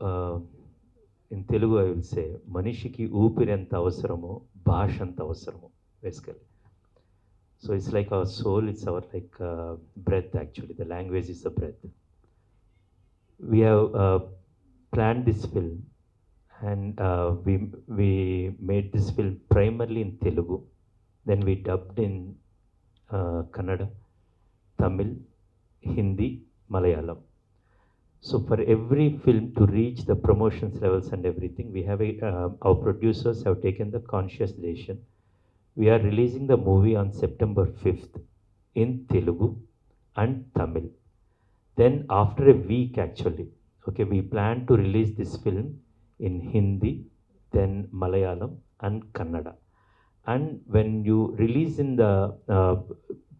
uh, in Telugu, I will say, Manishiki ఊపిరెంత అవసరమో భాష అంత అవసరమో basically. So it's like our soul, it's our like breath actually. The language is the breath. We have planned this film and we made this film primarily in Telugu. Then we dubbed in Kannada, Tamil, Hindi, Malayalam. So for every film to reach the promotions levels and everything, we have our producers have taken the conscious decision. We are releasing the movie on September 5th in Telugu and Tamil. Then after a week actually, okay, we plan to release this film in Hindi, then Malayalam and Kannada. And when you release in the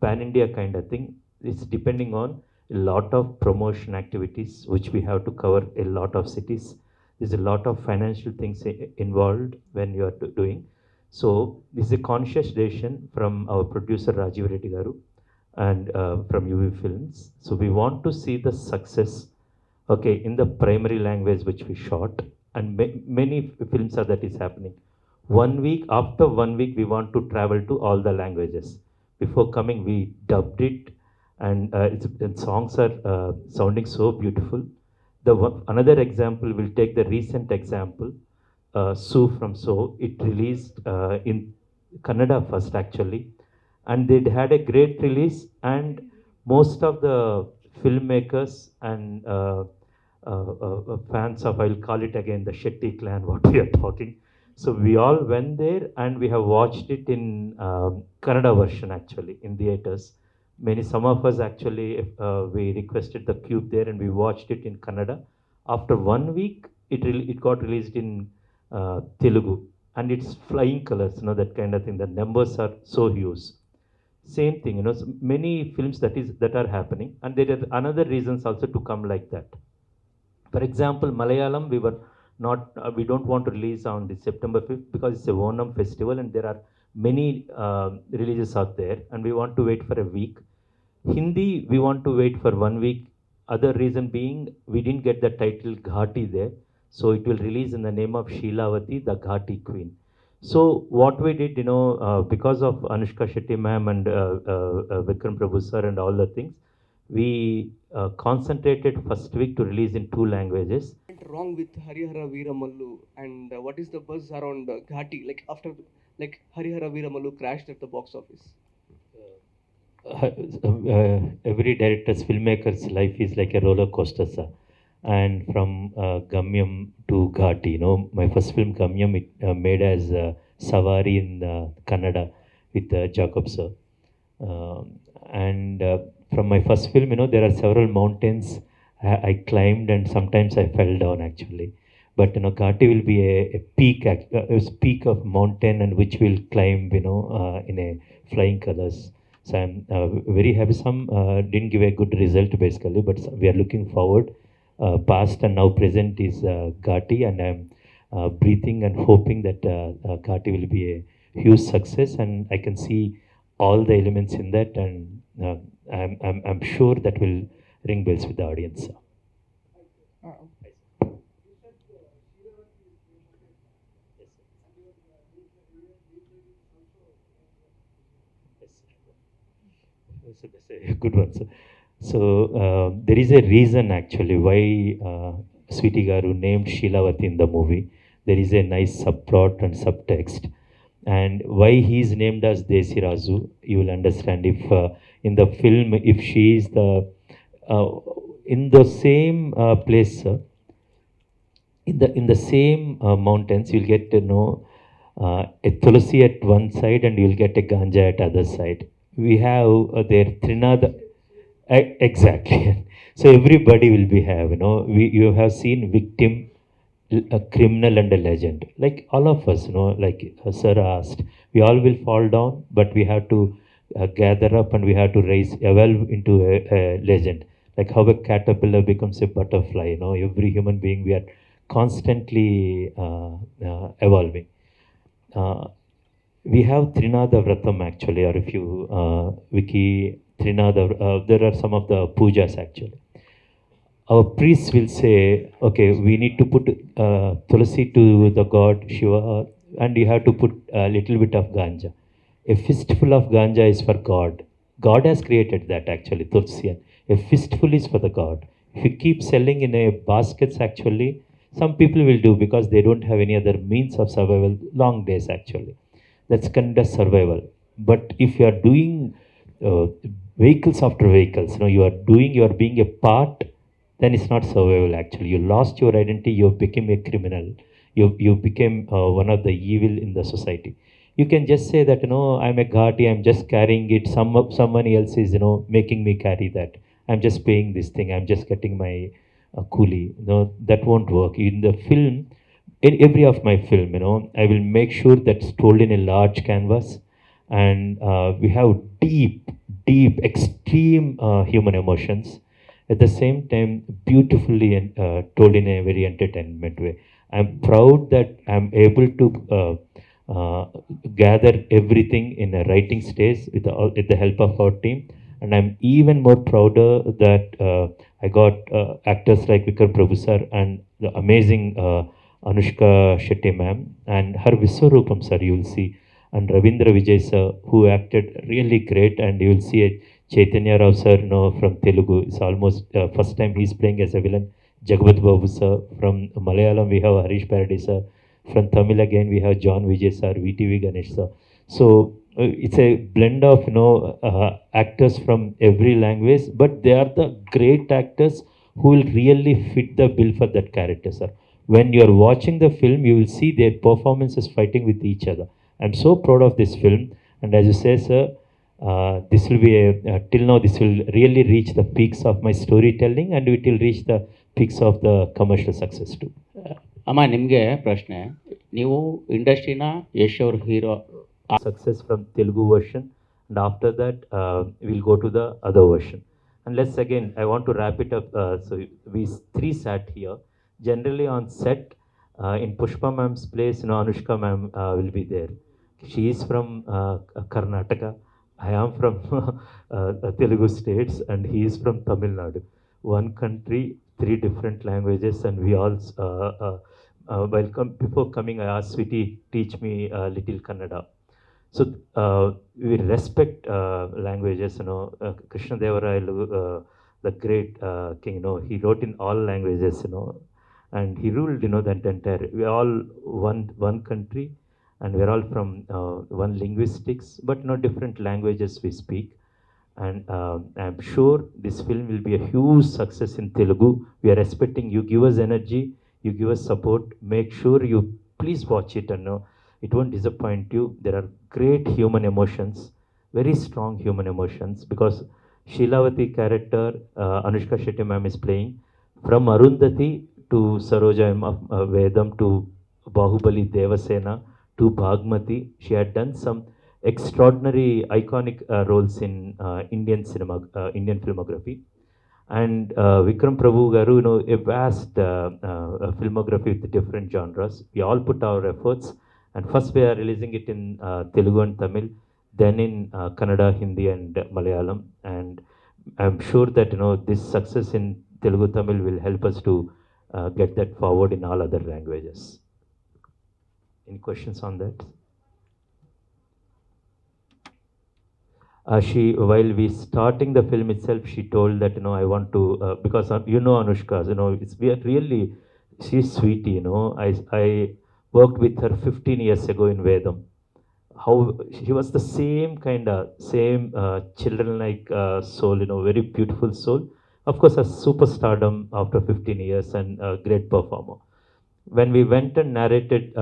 pan India kind of thing, it's depending on a lot of promotion activities which we have to cover a lot of cities. There's a lot of financial things involved when you are doing. So this is a conscious decision from our producer Rajiv Reddy Garu and from UV Films. So we want to see the success, okay, in the primary language which we shot, and many films are that is happening. 1 week, after 1 week, we want to travel to all the languages. Before coming, we dubbed it, and the songs are sounding so beautiful. Another example, we'll take the recent example, Sue from So. It released in Kannada first actually, and they had a great release, and most of the filmmakers and fans of, I'll call it again, the Shetty clan, what we are talking. So we all went there and we have watched it in Kannada version actually in theaters. Some of us actually, we requested the cube there and we watched it in Kannada. After 1 week, it got released in Telugu, and it's flying colors, that kind of thing. The numbers are so huge. Same thing, so many films that are happening, and there are another reasons also to come like that. For example, Malayalam, we don't want to release on the September 5th because it's a Onam festival and there are many releases out there, and we want to wait for a week. Hindi, we want to wait for 1 week. Other reason being, we didn't get the title Ghaati there, so it will release in the name of Sheelavati, the Ghaati Queen. So what we did, because of Anushka Shetty ma'am and Vikram Prabhu sir and all the things, we concentrated first week to release in 2 languages. Went wrong with Harihara Veeramallu, and what is the buzz around Ghati? Like after, like Harihara Veeramallu crashed at the box office. Every director's filmmaker's life is like a roller coaster, sir. And from Gamyam to Ghati, my first film Gamyam, it made as Savari in Kannada with Jacob sir. And from my first film, there are several mountains I climbed, and sometimes I fell down actually. But Ghati will be a peak of mountain, and which will climb, in a flying colors. So I'm very happy. Some didn't give a good result basically, but we are looking forward. Past and now present is Ghati, and I'm breathing and hoping that Ghati will be a huge success, and I can see all the elements in that, and I'm sure that will ring bells with the audience. That's a good one. So there is a reason actually why Sweetie Garu named Sheelavati in the movie. There is a nice subplot and subtext. And why he is named as Desi Razu, you will understand if in the film, if she is uh, in the same place, in the same mountains, you'll get to know a tulsi at one side and you'll get a ganja at other side. We have there Trinada, exactly. So everybody will be have, you have seen victim, a criminal and a legend. Like all of us, like Sir asked, we all will fall down, but we have to gather up and we have to evolve into a legend. Like how a caterpillar becomes a butterfly, every human being, we are constantly evolving. We have Trinada Vratam actually, or if you wiki Trinada, there are some of the pujas actually. our priests will say, okay, we need to put tulsi to the god Shiva, and you have to put a little bit of ganja. A fistful of ganja is for God. God has created that actually, tulsi. A fistful is for the God. If you keep selling in a baskets, actually, some people will do because they don't have any other means of survival. Long days actually, that's kind of survival. But if you are doing uh, vehicles after vehicles, you are being a part, then it's not survival actually. You lost your identity, you became a criminal, you became one of the evil in the society. You can just say that, I'm a Ghati, I'm just carrying it, someone else is, making me carry that, I'm just paying this thing, I'm just getting my coolie. That won't work in the film. In every of my film, I will make sure that's told in a large canvas, and we have deep extreme human emotions, at the same time beautifully told in a very entertainment way. I'm proud that I'm able to uh, gather everything in a writing stage with the help of our team, and I'm even more prouder that I got actors like Vikram Prabhu sir and the amazing Anushka Shetty ma'am and her Viswarupam sir, you will see, and Ravindra Vijay sir, who acted really great, and you will see a Chaitanya Rao sir, from Telugu. It's almost first time he's playing as a villain. Jagabat Babu sir. From Malayalam, we have Harish Paradis sir. From Tamil again, we have John Vijay sir, VTV Ganesh sir. So it's a blend of actors from every language, but they are the great actors who will really fit the bill for that character, sir. When you are watching the film, you will see their performances fighting with each other. I'm so proud of this film, and as you say, sir, this will be till now this will really reach the peaks of my storytelling, and it will reach the peaks of the commercial success too. ಅಮ್ಮ ನಿಮಗೆ ಪ್ರಶ್ನೆ, ನೀವು ಇಂಡಸ್ಟ್ರಿನ ಯಶ್ ಅವ್ರ hero Success from Telugu version, and after that we'll go to the other version. And let's again, I want to wrap it up. So we three sat here. Generally on set, in Pushpa ma'am's place, Anushka ma'am will be there. She is from Karnataka. I am from Telugu states, and he is from Tamil Nadu. One country, three different languages, and we all. Before coming, I asked Sweetie, teach me a little Kannada. So we respect languages. Krishna Devarayal, the great king. He wrote in all languages. And he ruled. That entire. We are all one country, and we are all from one linguistics, but different languages we speak. And I'm sure this film will be a huge success in Telugu. We are expecting you. Give us energy. You give us support. Make sure you please watch it, and it won't disappoint you. There are great human emotions, very strong human emotions, because Sheelavati character Anushka Shetty ma'am is playing, from Arundhati to Saroja Vedam to Bahubali Devasena to Bhagmati. She had done some extraordinary iconic roles in Indian filmography. And Vikram Prabhu Garu, a vast filmography with different genres. We all put our efforts, and first we are releasing it in Telugu and Tamil, then in Kannada, Hindi, and Malayalam. And I'm sure that this success in Telugu Tamil will help us to get that forward in all other languages. Any questions on that? While we starting the film itself, she told that I want to because Anushka, we are really, she's sweetie. I worked with her 15 years ago in Vedam. How she was the same children-like soul, very beautiful soul. Of course, a superstardom after 15 years, and a great performer. When we went and narrated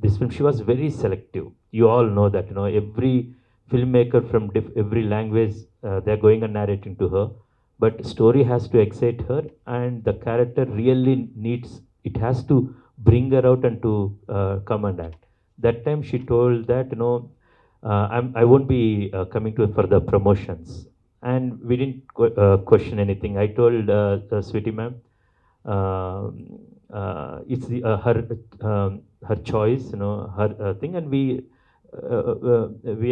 this film, she was very selective. You all know that, every filmmaker from every language, they're going and narrating to her. But story has to excite her, and the character really needs, it has to bring her out and to come and act. That time she told that, I won't be coming to for the promotions. And we didn't question anything. I told Sweetie ma'am, it's her choice, her thing, and we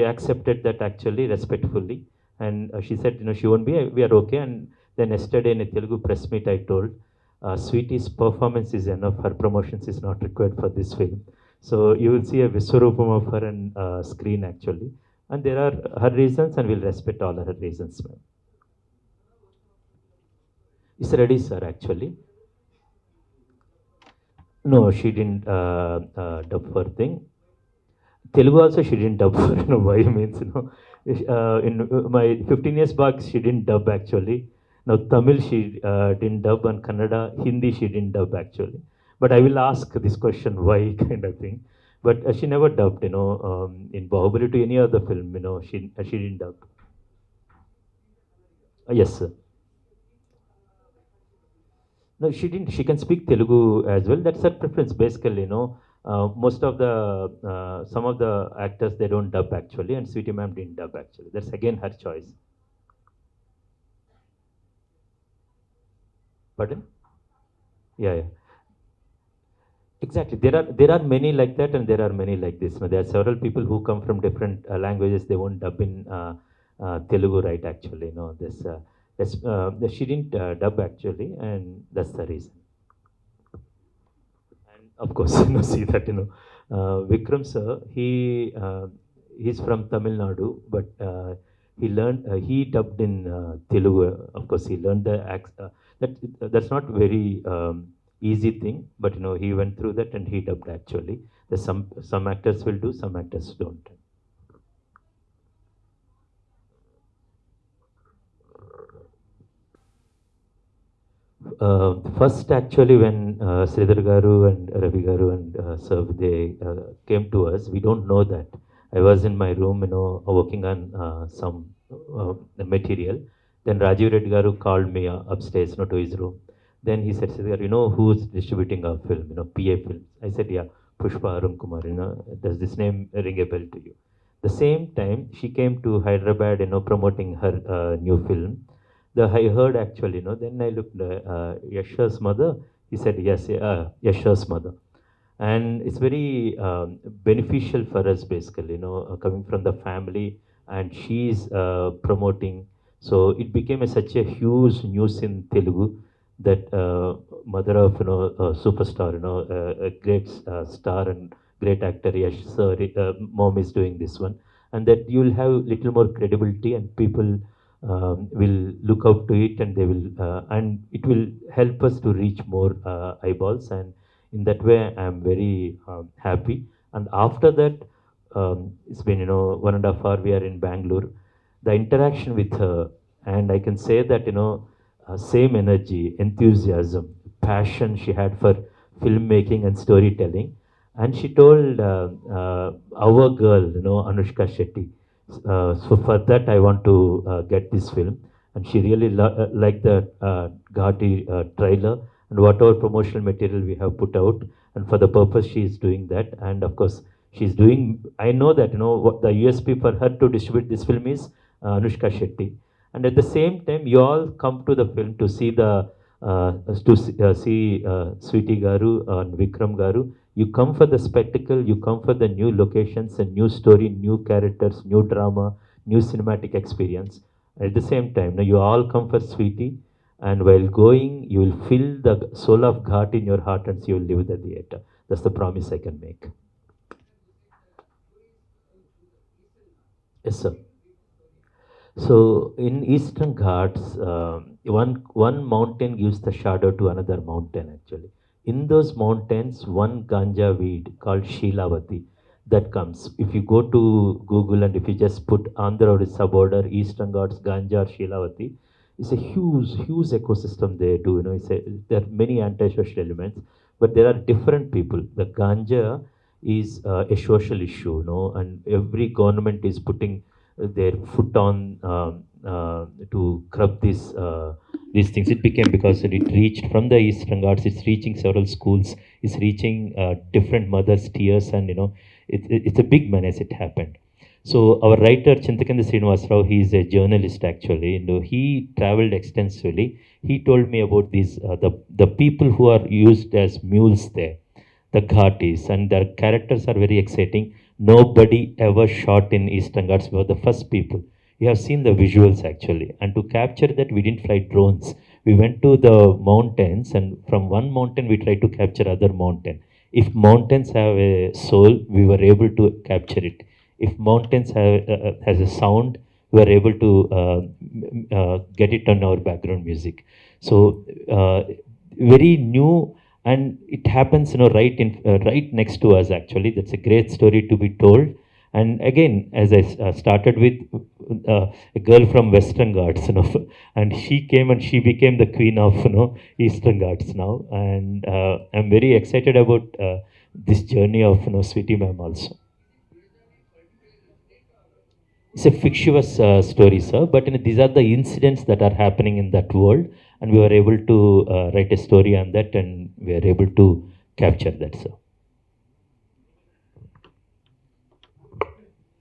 accepted that actually respectfully. And she said, she won't be. We are okay, and Then yesterday in a Telugu press meet, I told, Sweetie's performance is enough. Her promotions is not required for this film. So you will see a Viswarupam of her on screen actually. And there are her reasons, and we'll respect all her reasons, ma'am. It's ready, sir, actually. No, she didn't dub for thing. Telugu also she didn't dub for, why means, in my 15 years back, she didn't dub actually. Now Tamil she didn't dub, and Kannada, Hindi she didn't dub actually. But I will ask this question why kind of thing. But she never dubbed, in Bahubali to any other film, she didn't dub. Yes, sir. No, she didn't. She can speak Telugu as well. That's her preference, basically. Most of the some of the actors they don't dub actually, and Sweetie Ma'am didn't dub actually. That's again her choice. Pardon? Yeah, yeah. Exactly. There are many like that, and there are many like this. There are several people who come from different languages. They won't dub in Telugu, right? Actually, no. She didn't dub actually, and that's the reason. And of course, see that Vikram sir, he's from Tamil Nadu, but he dubbed in Telugu. Of course, he learned the that's not very easy thing, but he went through that and he dubbed actually. There's some actors will do, some actors don't. First, actually, when Sridhar Garu and Ravi Garu and Sav, they came to us, we don't know that. I was in my room, working on some material. Then Rajiv Reddy Garu called me upstairs, to his room. Then he said, Sridhar, who's distributing our film, PA Films? I said, yeah, Pushpa Arun Kumar, does this name ring a bell to you? The same time, she came to Hyderabad, promoting her new film. I heard actually, then I looked, Yasha's mother. He said, yes, Yasha's mother. And it's very beneficial for us, basically, coming from the family, and she's promoting. So it became such a huge news in Telugu that mother of, superstar, a great star and great actor, Yash sir, mom is doing this one. And that you'll have little more credibility, and people will look up to it, and they will and it will help us to reach more eyeballs, and in that way I'm very happy. And after that, it's been 1.5 hours we are in Bangalore. The interaction with her, and I can say that same energy, enthusiasm, passion she had for filmmaking and storytelling. And she told our girl, Anushka Shetty, so for that, I want to get this film. And she really liked the Ghaati trailer and whatever promotional material we have put out. And for the purpose, she is doing that. And of course, she's doing. I know that what the USP for her to distribute this film is Anushka Shetty. And at the same time, you all come to the film to see Sweetie Garu and Vikram Garu. You come for the spectacle, you come for the new locations and new story, new characters, new drama, new cinematic experience. At the same time, now you all come for Sweetie, and while going, you will feel the soul of Ghat in your heart, and you will leave the theatre. That's the promise I can make. Yes, sir. So in Eastern Ghats, one mountain gives the shadow to another mountain actually. In those mountains, one ganja weed called Shilavati that comes. If you go to Google and if you just put Andhra Orissa border, Eastern Ghats, ganja or Shilavati, it's a huge ecosystem they do. There are many anti-social elements, but there are different people. The ganja is a social issue, and every government is putting their foot on to curb these things. It became because it reached from the Eastern Ghats, it's reaching several schools, it's reaching different mothers' tears, and it's a big menace. It happened. So our writer Chintakanda Srinivasrao, he is a journalist actually. He traveled extensively. He told me about these the people who are used as mules there, the Ghatis, and their characters are very exciting. Nobody ever shot in Eastern Ghats. We were the first people. You have seen the visuals actually, and to capture that, we didn't fly drones. We went to the mountains, and from one mountain we tried to capture other mountain. If mountains have a soul, we were able to capture it. If mountains has a sound, we were able to get it on our background music. So very new, and it happens, right next to us actually. That's a great story to be told. And again, as I started with a girl from Western Ghats, and she came and she became the queen of Eastern Ghats now. And I'm very excited about this journey of Sweetie Ma'am also. It's a fictitious story, sir, but these are the incidents that are happening in that world, and we were able to write a story on that, and we are able to capture that, sir.